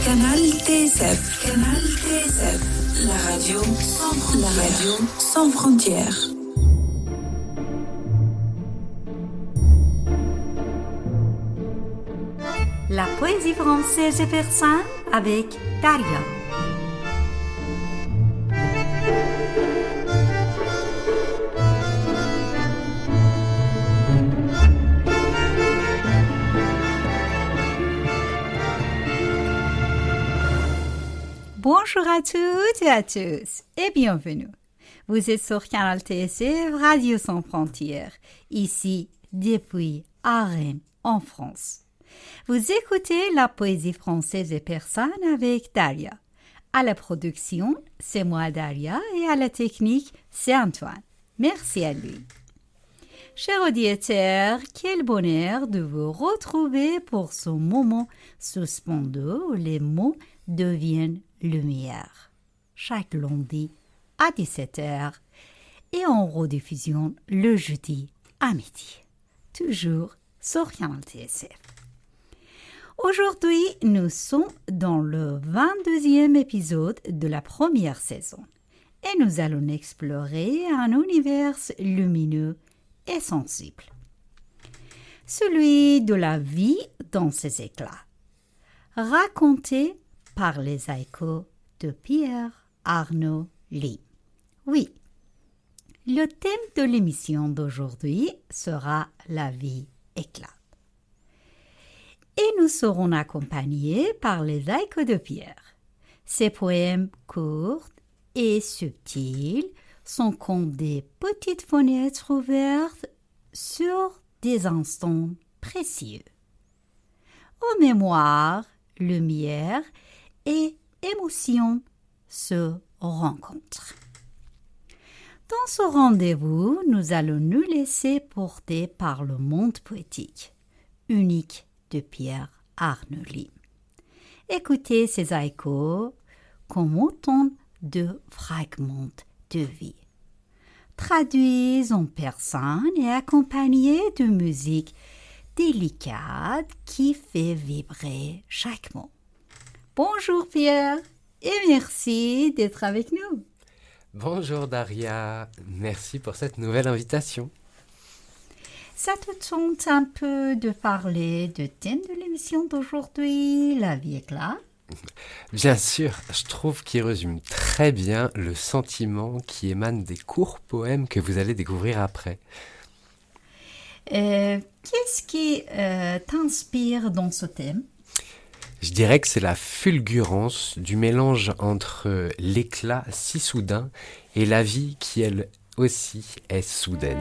Canal TSF. Canal TSF. La radio sans frontières. La radio sans frontières. La poésie française et persane avec Daria. Bonjour à toutes et à tous et bienvenue. Vous êtes sur Canal TSF, Radio Sans Frontières, ici depuis Rennes, en France. Vous écoutez la poésie française et persane avec Daria. À la production, c'est moi Daria et à la technique, c'est Antoine. Merci à lui. Chers auditeurs, quel bonheur de vous retrouver pour ce moment suspendu où les mots deviennent lumière. Chaque lundi à 17h et en rediffusion le jeudi à midi. Toujours sur Canal TSF. Aujourd'hui, nous sommes dans le 22e épisode de la première saison et nous allons explorer un univers lumineux et sensible. Celui de la vie dans ses éclats, raconté par les haïkus de Pierre Arnaud Lee. Oui, le thème de l'émission d'aujourd'hui sera la vie éclate. Et nous serons accompagnés par les haïkus de Pierre. Ces poèmes courts et subtils sont comme des petites fenêtres ouvertes sur des instants précieux. Aux mémoires, lumière et émotion se rencontrent. Dans ce rendez-vous, nous allons nous laisser porter par le monde poétique, unique de Pierre Arnaud Lee. Écoutez ces haïkus comme autant de fragments de vie, traduits en persane et accompagnés de musique délicate qui fait vibrer chaque mot. Bonjour Pierre et merci d'être avec nous. Bonjour Daria, merci pour cette nouvelle invitation. Ça te tente un peu de parler du thème de l'émission d'aujourd'hui, la vie éclat? Bien sûr, je trouve qu'il résume très bien le sentiment qui émane des courts poèmes que vous allez découvrir après. Qu'est-ce qui t'inspire dans ce thème? Je dirais que c'est la fulgurance du mélange entre l'éclat si soudain et la vie qui, elle aussi, est soudaine.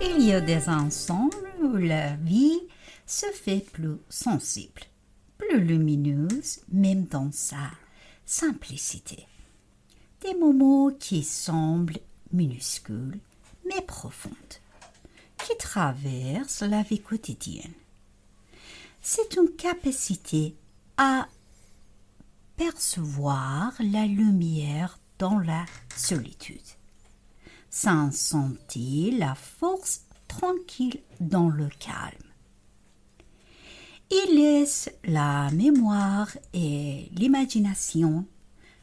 Il y a des instants où la vie se fait plus sensible, plus lumineuse, même dans sa simplicité. Des moments qui semblent minuscules, mais profondes, qui traversent la vie quotidienne. C'est une capacité à percevoir la lumière dans la solitude. Sans sentir la force tranquille dans le calme. Il laisse la mémoire et l'imagination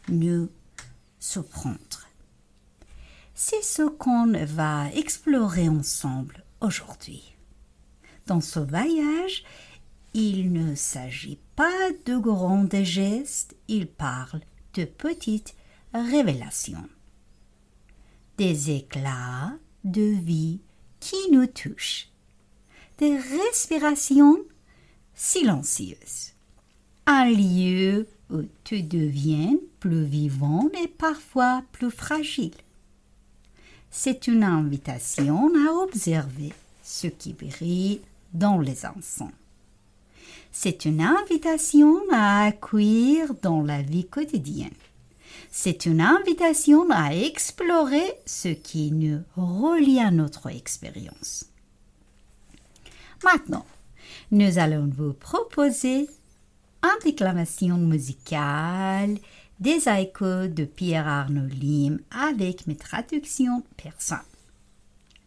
nous surprendre. C'est ce qu'on va explorer ensemble aujourd'hui. Dans ce voyage, il ne s'agit pas de grands gestes, il parle de petites révélations. Des éclats de vie qui nous touchent. Des respirations silencieuses. Un lieu où tout devient plus vivant et parfois plus fragile. C'est une invitation à observer ce qui brille dans les encens. C'est une invitation à accueillir dans la vie quotidienne. C'est une invitation à explorer ce qui nous relie à notre expérience. Maintenant, nous allons vous proposer une déclamation musicale des haïkus de Pierre-Arnaud Lim avec mes traductions persanes.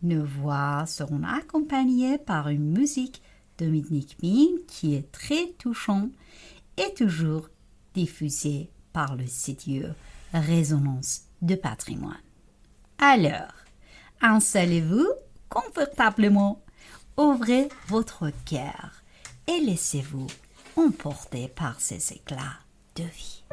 Nos voix seront accompagnées par une musique de Dominique Ming qui est très touchante et toujours diffusée par le studio Résonance de Patrimoine. Alors, installez-vous confortablement, ouvrez votre cœur et laissez-vous emporter par ces éclats de vie.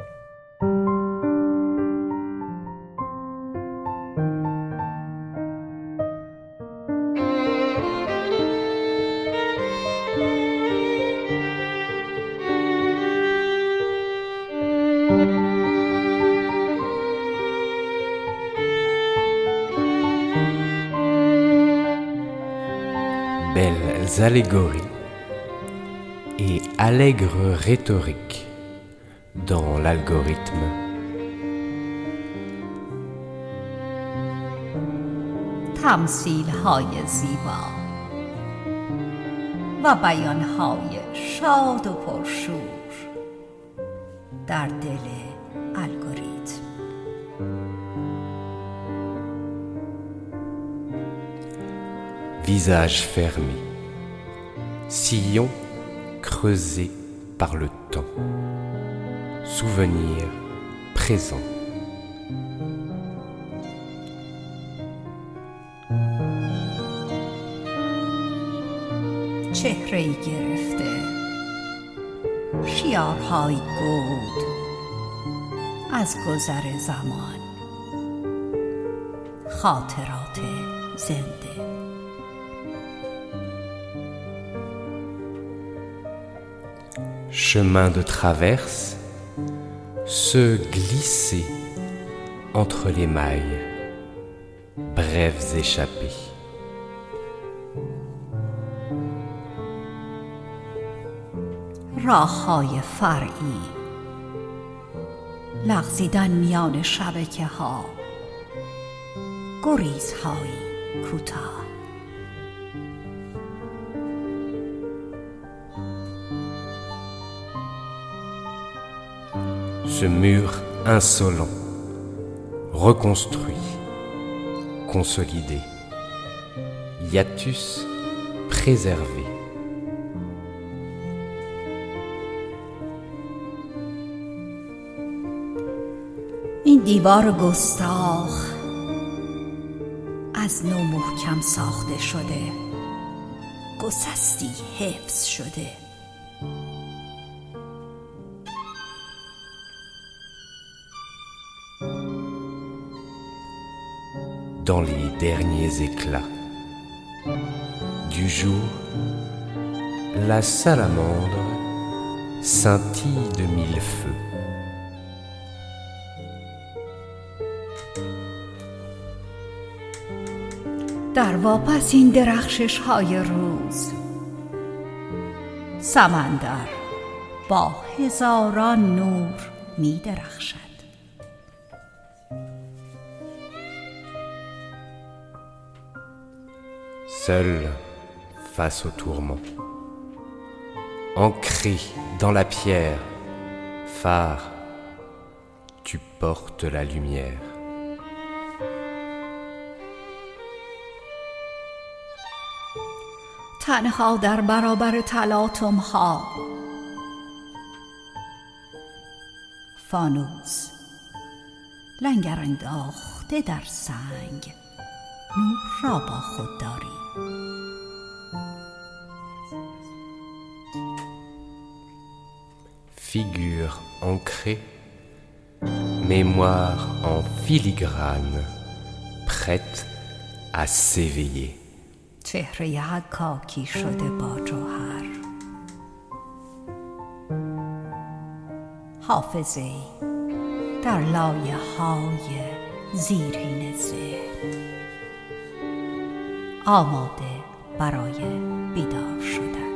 Belles allégories et allègre rhétorique dans l'algorithme. تمثیل‌های زیبا و بیان‌های شاد و پرشور در دل الگوریتم. Visage fermé, sillon creusé par le temps, souvenir présent. چهره‌ای گرفته، شیارهای گود از گذر زمان، خاطرات زنده. Chemin de traverse, se glisser entre les mailles, brèves échappées. راه‌های فرعی، لغزیدن میان شبکه‌ها، گریزهای کوتاه. Ce mur insolent, reconstruit, consolidé, hiatus préservé. این دیوار گستاخ از نو محکم ساخته شده، گسستی حفظ شده. Dans les derniers éclats du jour, la salamandre scintille de mille feux. در واپس این درخشش های روز، سمندر با هزاران نور می درخشد. Seul face au tourment, ancré dans la pierre, phare, tu portes la lumière. تنها در برابر تلاطم ها، فانوس لنگر انداخته در سنگ، نور را با خود داری. Figure ancrée, mémoire en filigrane, prête à s'éveiller. چهره کاکی شده با جوهر حافظه در لایه های زیرین ذهن آماده برای بیدار شدن.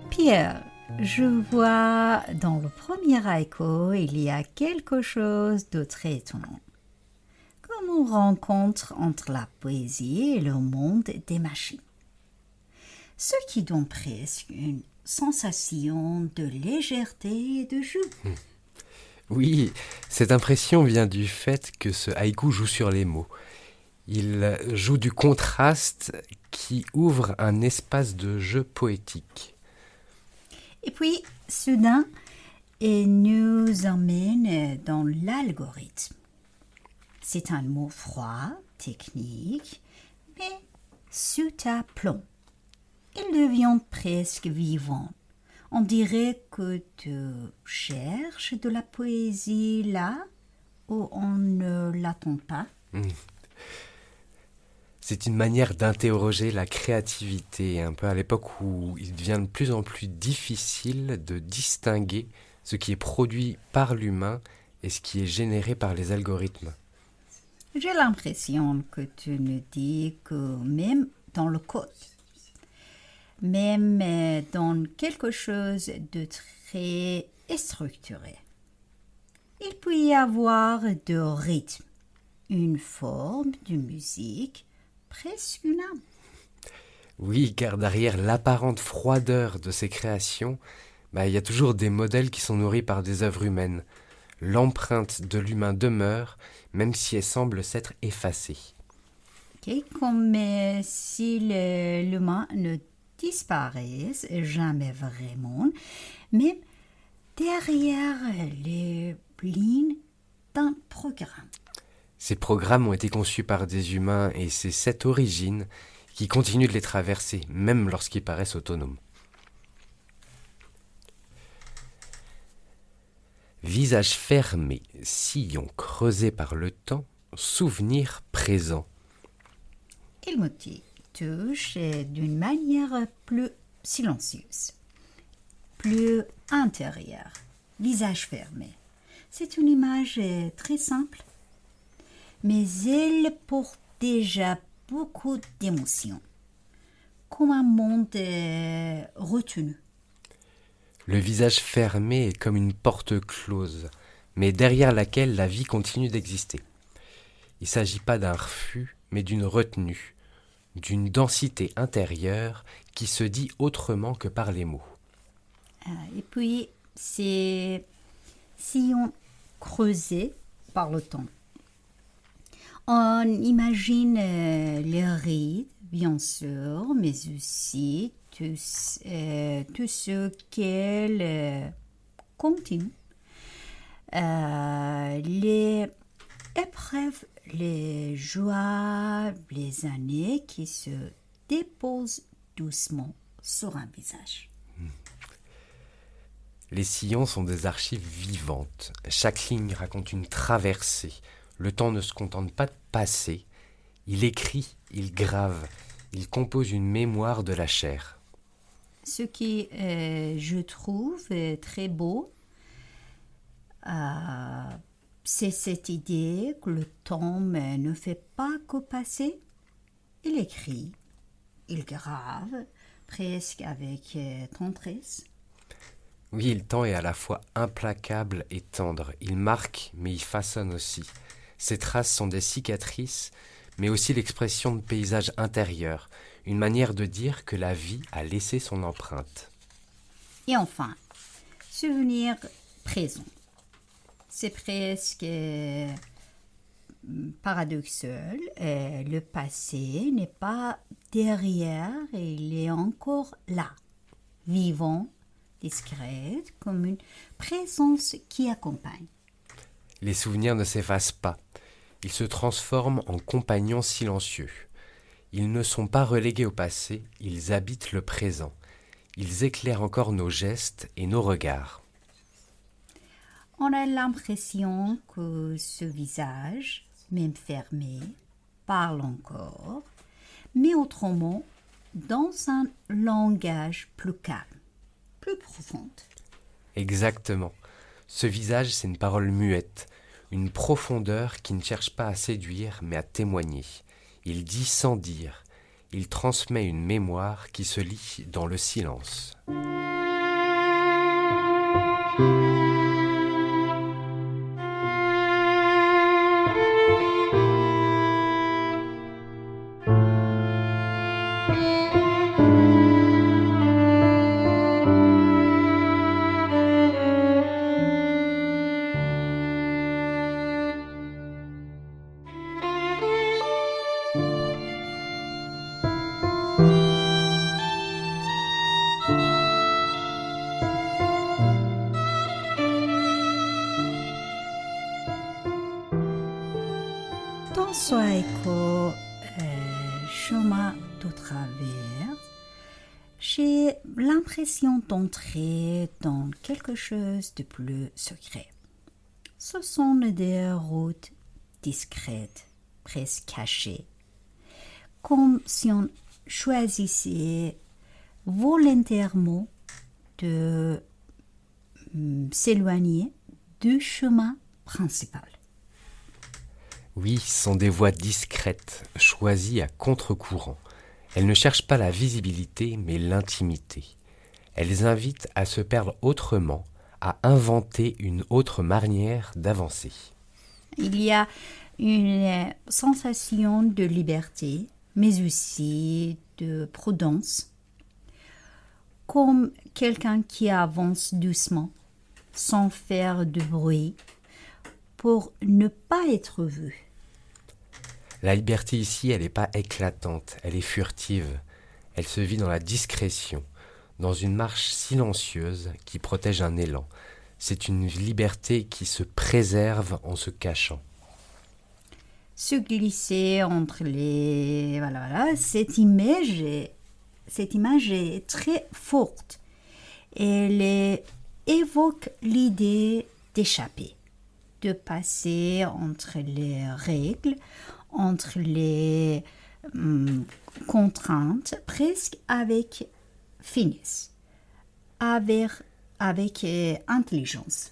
Pierre, je vois dans le premier haïku, il y a quelque chose de très étonnant. Comme une rencontre entre la poésie et le monde des machines. Ce qui donne presque une sensation de légèreté et de jeu. Oui, cette impression vient du fait que ce haïku joue sur les mots. Il joue du contraste qui ouvre un espace de jeu poétique. Et puis, soudain, il nous emmène dans l'algorithme. C'est un mot froid, technique, mais sous ta plomb. Il devient presque vivant. On dirait que tu cherches de la poésie là où on ne l'attend pas. C'est une manière d'interroger la créativité, un peu à l'époque où il devient de plus en plus difficile de distinguer ce qui est produit par l'humain et ce qui est généré par les algorithmes. J'ai l'impression que tu nous dis que même dans le code, même dans quelque chose de très structuré, il peut y avoir de rythme, une forme de musique, presque une âme. Oui, car derrière l'apparente froideur de ces créations, il y a toujours des modèles qui sont nourris par des œuvres humaines. L'empreinte de l'humain demeure, même si elle semble s'être effacée. Okay, comme si l'humain ne disparaisse jamais vraiment, même derrière les lignes d'un programme. Ces programmes ont été conçus par des humains et c'est cette origine qui continue de les traverser, même lorsqu'ils paraissent autonomes. Visage fermé, sillon creusé par le temps, souvenir présent. Il me touche d'une manière plus silencieuse, plus intérieure, visage fermé. C'est une image très simple, mais elle porte déjà beaucoup d'émotions, comme un monde retenu. Le visage fermé est comme une porte close, mais derrière laquelle la vie continue d'exister. Il ne s'agit pas d'un refus, mais d'une retenue, d'une densité intérieure qui se dit autrement que par les mots. Et puis, c'est sillon creusé par le temps. On imagine les rides, bien sûr, mais aussi tout ce qu'elle continue. Les épreuves, les joies, les années qui se déposent doucement sur un visage. Les sillons sont des archives vivantes. Chaque ligne raconte une traversée. Le temps ne se contente pas de passer. Il écrit, il grave, il compose une mémoire de la chair. Ce qui, je trouve, très beau, c'est cette idée que le temps ne fait pas que passer. Il écrit, il grave, presque avec tendresse. Oui, le temps est à la fois implacable et tendre. Il marque, mais il façonne aussi. Ces traces sont des cicatrices, mais aussi l'expression de paysages intérieurs, une manière de dire que la vie a laissé son empreinte. Et enfin, souvenir présent. C'est presque paradoxal. Le passé n'est pas derrière, il est encore là, vivant, discret, comme une présence qui accompagne. Les souvenirs ne s'effacent pas, ils se transforment en compagnons silencieux. Ils ne sont pas relégués au passé, ils habitent le présent. Ils éclairent encore nos gestes et nos regards. On a l'impression que ce visage, même fermé, parle encore, mais autrement, dans un langage plus calme, plus profond. Exactement. Ce visage, c'est une parole muette, une profondeur qui ne cherche pas à séduire, mais à témoigner. Il dit sans dire. Il transmet une mémoire qui se lit dans le silence. Dans Soaeko, chemin de travers, j'ai l'impression d'entrer dans quelque chose de plus secret. Ce sont des routes discrètes, presque cachées, comme si on choisissait volontairement de s'éloigner du chemin principal. Oui, ce sont des voies discrètes, choisies à contre-courant. Elles ne cherchent pas la visibilité, mais l'intimité. Elles invitent à se perdre autrement, à inventer une autre manière d'avancer. Il y a une sensation de liberté, mais aussi de prudence, comme quelqu'un qui avance doucement, sans faire de bruit, pour ne pas être vu. La liberté ici, elle n'est pas éclatante, elle est furtive. Elle se vit dans la discrétion, dans une marche silencieuse qui protège un élan. C'est une liberté qui se préserve en se cachant. Se glisser entre les... Voilà. Cette image est très forte. Elle évoque l'idée d'échapper, de passer entre les règles, entre les contraintes, presque avec finesse, avec intelligence.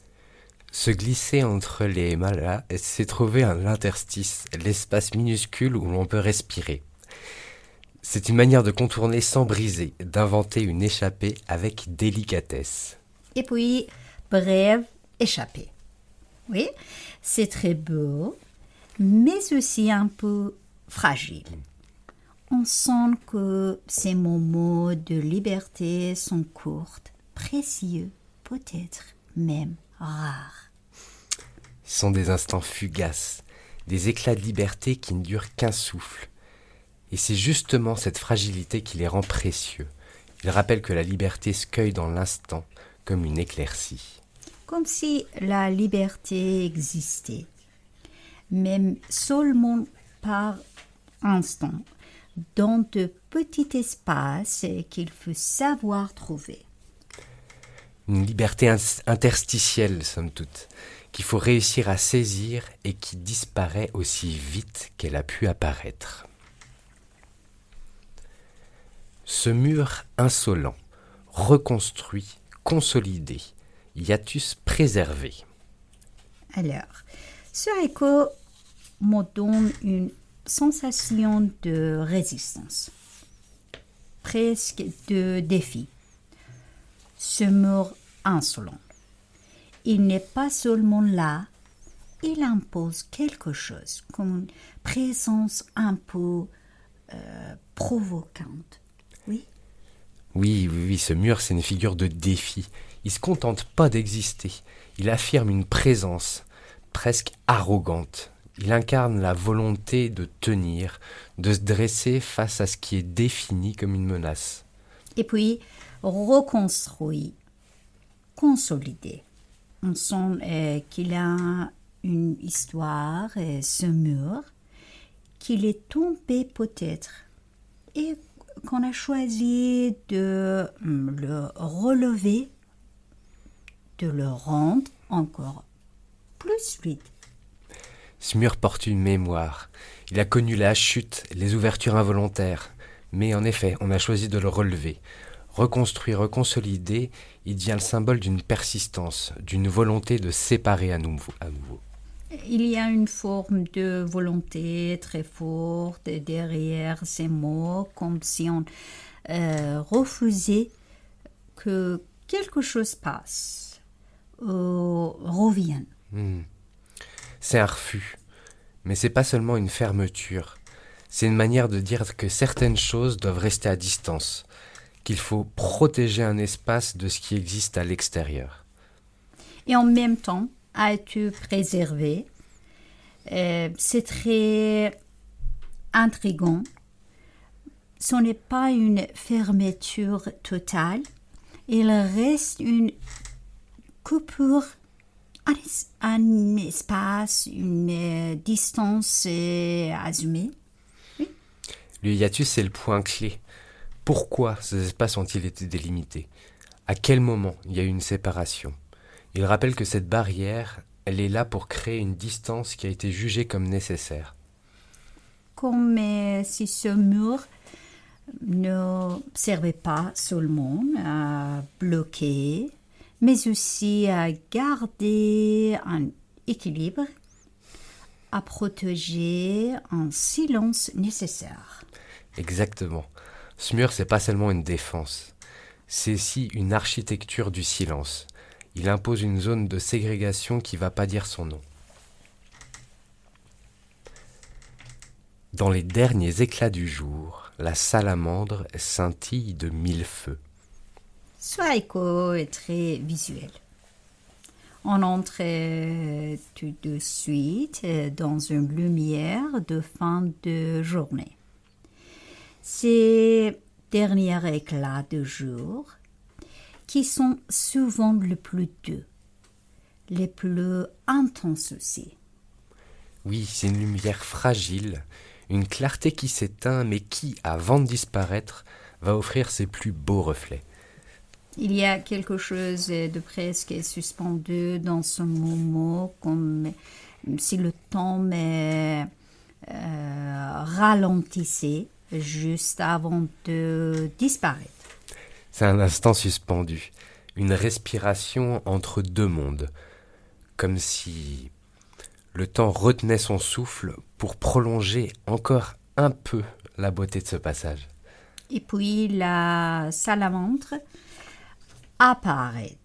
Se glisser entre les malas, c'est trouver un interstice, l'espace minuscule où l'on peut respirer. C'est une manière de contourner sans briser, d'inventer une échappée avec délicatesse. Et puis, brève échappée. Oui, c'est très beau, mais aussi un peu fragile. On sent que ces moments de liberté sont courts, précieux, peut-être même rares. Ce sont des instants fugaces, des éclats de liberté qui ne durent qu'un souffle. Et c'est justement cette fragilité qui les rend précieux. Ils rappellent que la liberté se cueille dans l'instant, comme une éclaircie. Comme si la liberté existait, même seulement par instant, dans de petits espaces qu'il faut savoir trouver. Une liberté interstitielle, somme toute, qu'il faut réussir à saisir et qui disparaît aussi vite qu'elle a pu apparaître. Ce mur insolent, reconstruit, consolidé, hiatus préservé. Alors, ce écho me donne une sensation de résistance, presque de défi. Ce mur insolent, il n'est pas seulement là, il impose quelque chose, comme une présence un peu provocante. Oui. Oui, ce mur, c'est une figure de défi. Il se contente pas d'exister. Il affirme une présence, presque arrogante. Il incarne la volonté de tenir, de se dresser face à ce qui est défini comme une menace. Et puis, reconstruit, consolidé. On sent qu'il a une histoire, ce mur, qu'il est tombé peut-être et qu'on a choisi de le relever, de le rendre encore plus fluide. Ce mur porte une mémoire. Il a connu la chute, les ouvertures involontaires. Mais en effet, on a choisi de le relever. Reconstruit, reconsolider, il devient le symbole d'une persistance, d'une volonté de séparer à nouveau. Il y a une forme de volonté très forte derrière ces mots, comme si on refusait que quelque chose passe ou revienne. C'est un refus, mais c'est pas seulement une fermeture. C'est une manière de dire que certaines choses doivent rester à distance, qu'il faut protéger un espace de ce qui existe à l'extérieur. Et en même temps, a été préservé. C'est très intriguant. Ce n'est pas une fermeture totale. Il reste une coupure, un espace, une distance assumée. Oui. Le hiatus, c'est le point clé. Pourquoi ces espaces ont-ils été délimités? À quel moment il y a eu une séparation? Il rappelle que cette barrière, elle est là pour créer une distance qui a été jugée comme nécessaire. Comme si ce mur ne servait pas seulement à bloquer, mais aussi à garder un équilibre, à protéger un silence nécessaire. Exactement. Ce mur, c'est pas seulement une défense, c'est aussi une architecture du silence. Il impose une zone de ségrégation qui va pas dire son nom. Dans les derniers éclats du jour, la salamandre scintille de mille feux. Ce haïku est très visuel. On entre tout de suite dans une lumière de fin de journée. Ces derniers éclats de jour qui sont souvent les plus doux, les plus intenses aussi. Oui, c'est une lumière fragile, une clarté qui s'éteint mais qui, avant de disparaître, va offrir ses plus beaux reflets. Il y a quelque chose de presque suspendu dans ce moment, comme si le temps ralentissait juste avant de disparaître. C'est un instant suspendu, une respiration entre deux mondes, comme si le temps retenait son souffle pour prolonger encore un peu la beauté de ce passage. Et puis la salamandre apparaît,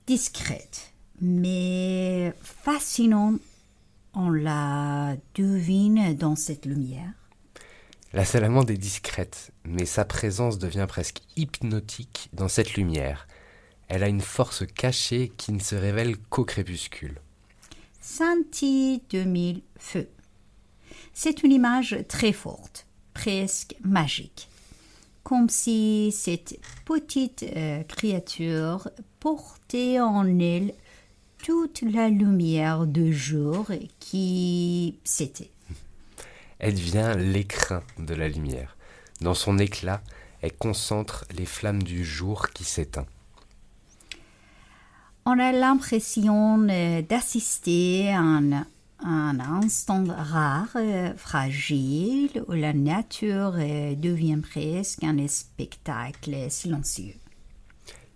discrète, mais fascinante. On la devine dans cette lumière. La salamandre est discrète, mais sa présence devient presque hypnotique dans cette lumière. Elle a une force cachée qui ne se révèle qu'au crépuscule. Scintille de mille feux. C'est une image très forte, presque magique. Comme si cette petite créature portait en elle toute la lumière de jour qui s'était. Elle devient l'écrin de la lumière. Dans son éclat, elle concentre les flammes du jour qui s'éteint. On a l'impression d'assister à un instant rare, fragile, où la nature devient presque un spectacle silencieux.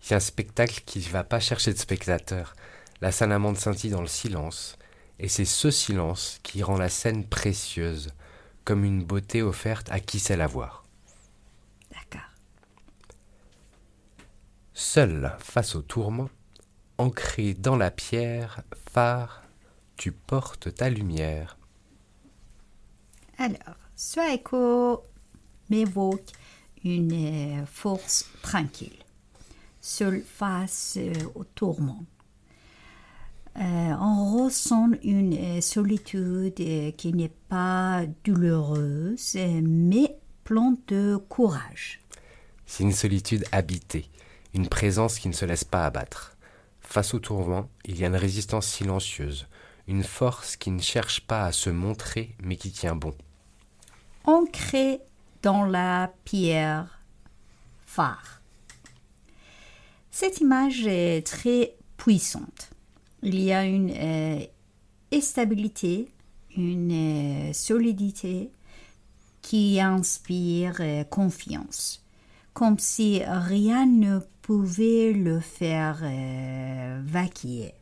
C'est un spectacle qui ne va pas chercher de spectateurs. La salamandre scintille dans le silence, et c'est ce silence qui rend la scène précieuse, comme une beauté offerte à qui sait la voir. D'accord. Seule face au tourment, ancré dans la pierre, phare, tu portes ta lumière. Alors, ce écho m'évoque une force tranquille, seule face au tourment. On ressent une solitude qui n'est pas douloureuse, mais pleine de courage. C'est une solitude habitée, une présence qui ne se laisse pas abattre. Face au tourment, il y a une résistance silencieuse, une force qui ne cherche pas à se montrer, mais qui tient bon. Ancré dans la pierre phare. Cette image est très puissante. Il y a une stabilité, une solidité qui inspire confiance, comme si rien ne pouvait le faire vaciller.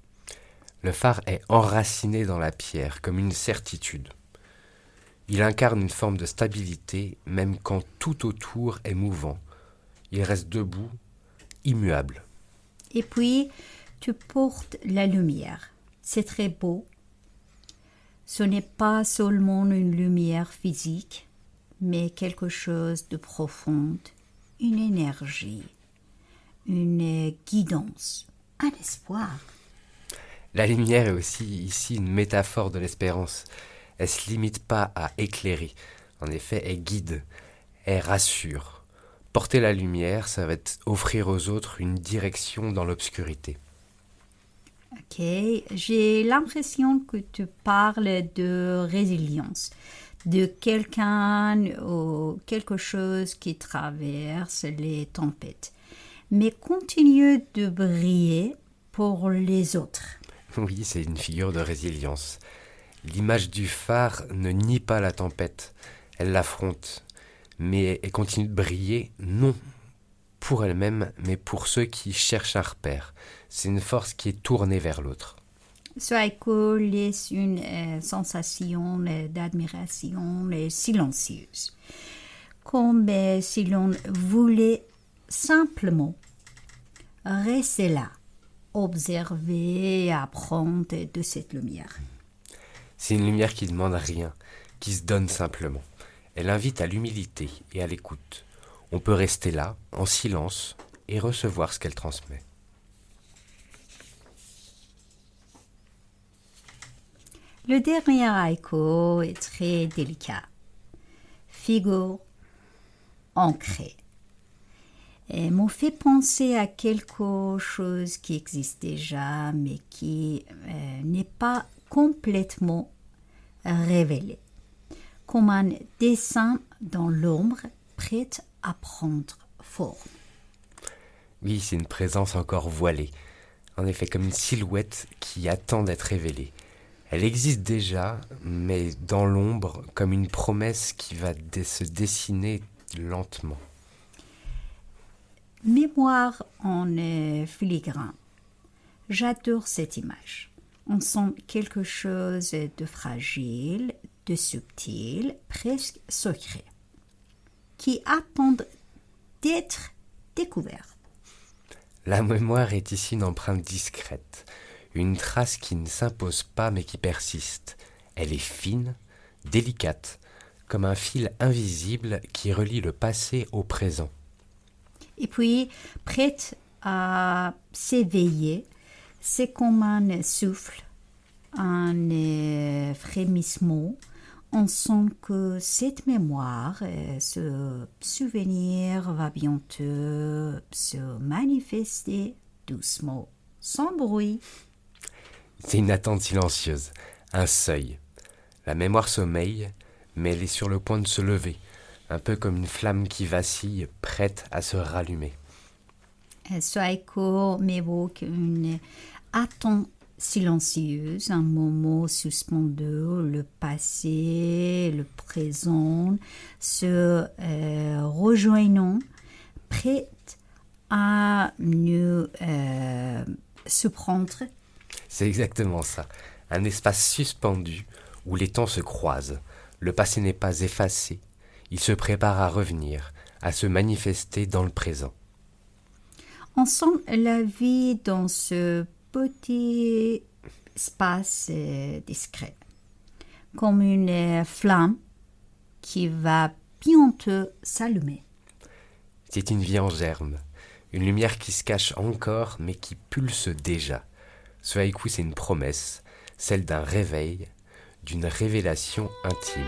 Le phare est enraciné dans la pierre, comme une certitude. Il incarne une forme de stabilité, même quand tout autour est mouvant. Il reste debout, immuable. Et puis, tu portes la lumière. C'est très beau. Ce n'est pas seulement une lumière physique, mais quelque chose de profond, une énergie, une guidance, un espoir. La lumière est aussi ici une métaphore de l'espérance. Elle ne se limite pas à éclairer. En effet, elle guide, elle rassure. Porter la lumière, ça va être offrir aux autres une direction dans l'obscurité. Ok, j'ai l'impression que tu parles de résilience, de quelqu'un ou quelque chose qui traverse les tempêtes, mais continue de briller pour les autres. Oui, c'est une figure de résilience. L'image du phare ne nie pas la tempête, elle l'affronte, mais elle continue de briller, non pour elle-même, mais pour ceux qui cherchent un repère. C'est une force qui est tournée vers l'autre. Ce écho laisse une sensation d'admiration silencieuse, comme si l'on voulait simplement rester là, observer et apprendre de cette lumière. C'est une lumière qui ne demande rien, qui se donne simplement. Elle invite à l'humilité et à l'écoute. On peut rester là, en silence, et recevoir ce qu'elle transmet. Le dernier haïku est très délicat. Figure ancrée. Et m'ont fait penser à quelque chose qui existe déjà, mais qui n'est pas complètement révélé. Comme un dessin dans l'ombre, prêt à prendre forme. Oui, c'est une présence encore voilée. En effet, comme une silhouette qui attend d'être révélée. Elle existe déjà, mais dans l'ombre, comme une promesse qui va se dessiner lentement. Mémoire en filigrane. J'adore cette image. On sent quelque chose de fragile, de subtil, presque secret, qui attend d'être découvert. La mémoire est ici une empreinte discrète, une trace qui ne s'impose pas mais qui persiste. Elle est fine, délicate, comme un fil invisible qui relie le passé au présent. Et puis, prête à s'éveiller, c'est comme un souffle, un frémissement. On sent que cette mémoire, ce souvenir va bientôt se manifester doucement, sans bruit. C'est une attente silencieuse, un seuil. La mémoire sommeille, mais elle est sur le point de se lever, un peu comme une flamme qui vacille, prête à se rallumer. Ce haïku m'évoque une attente silencieuse, un moment suspendu, le passé, le présent, se rejoignant, prêt à nous surprendre. C'est exactement ça, un espace suspendu où les temps se croisent. Le passé n'est pas effacé, il se prépare à revenir, à se manifester dans le présent. On sent la vie dans ce petit espace discret, comme une flamme qui va bientôt s'allumer. C'est une vie en germe, une lumière qui se cache encore mais qui pulse déjà. Ce haïku, c'est une promesse, celle d'un réveil, d'une révélation intime.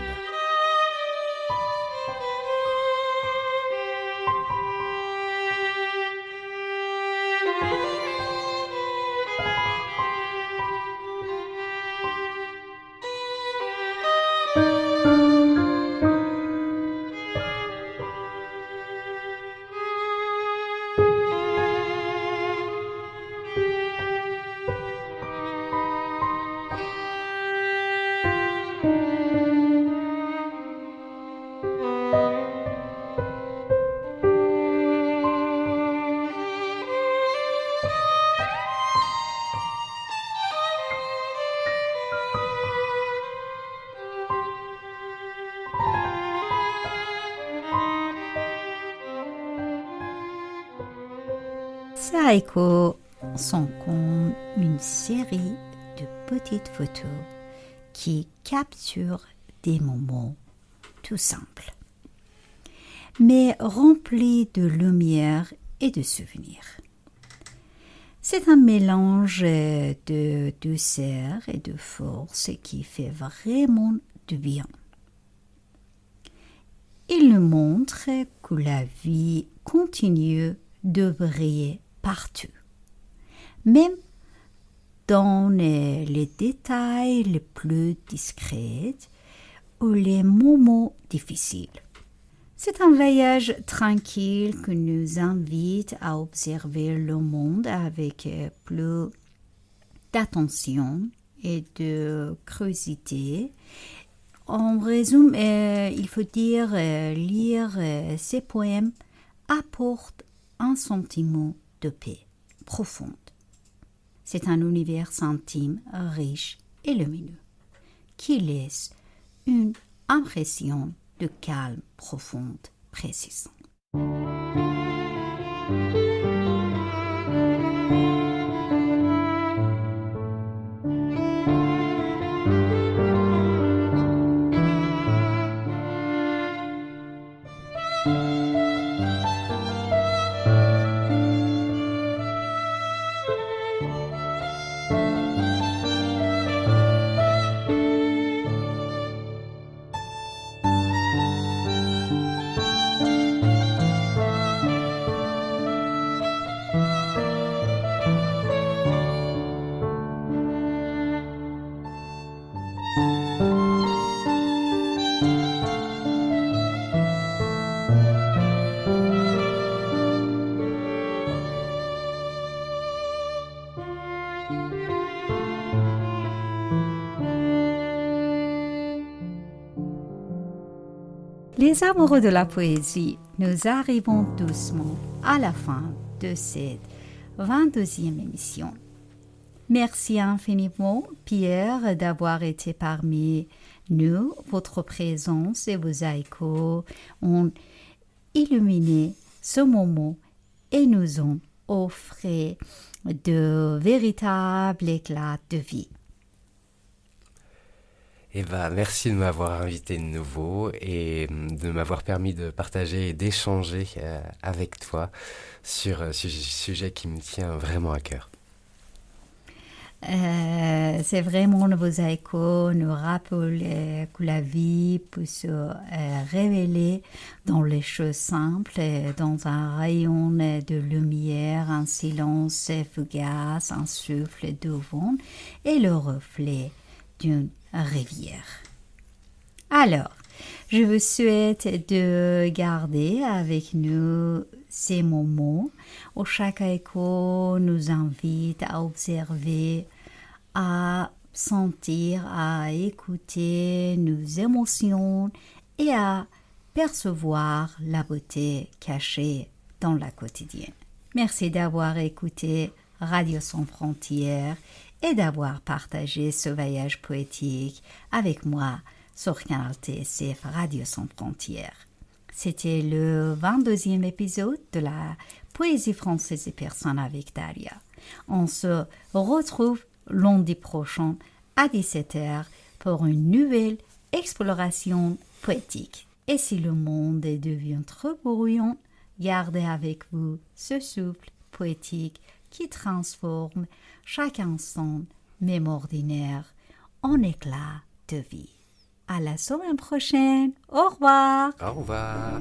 Ces haïkus sont comme une série de petites photos qui capturent des moments tout simples, mais remplis de lumière et de souvenirs. C'est un mélange de douceur et de force qui fait vraiment du bien. Il nous montre que la vie continue de briller partout, même dans les détails les plus discrets ou les moments difficiles. C'est un voyage tranquille qui nous invite à observer le monde avec plus d'attention et de curiosité. En résumé, il faut dire lire ces poèmes apporte un sentiment de paix profonde. C'est un univers intime, riche et lumineux, qui laisse une impression de calme profonde, précise. Les amoureux de la poésie, nous arrivons doucement à la fin de cette 22e émission. Merci infiniment, Pierre, d'avoir été parmi nous. Votre présence et vos haïkus ont illuminé ce moment et nous ont offert de véritables éclats de vie. Merci de m'avoir invité de nouveau et de m'avoir permis de partager et d'échanger avec toi sur ce sujet qui me tient vraiment à cœur. C'est vraiment vos haïkus nous rappellent que la vie peut se révéler dans les choses simples, dans un rayon de lumière, un silence fugace, un souffle de vent et le reflet d'une rivière. Alors, je vous souhaite de garder avec nous ces moments où chaque haïku nous invite à observer, à sentir, à écouter nos émotions et à percevoir la beauté cachée dans la quotidienne. Merci d'avoir écouté Radio Sans Frontières et d'avoir partagé ce voyage poétique avec moi sur Canal TSF Radio Sans Frontières. C'était le 22e épisode de la Poésie française et persane avec Daria. On se retrouve lundi prochain à 17h pour une nouvelle exploration poétique. Et si le monde devient trop bruyant, gardez avec vous ce souffle poétique qui transforme chaque instant, même ordinaire, en éclat de vie. À la semaine prochaine. Au revoir. Au revoir.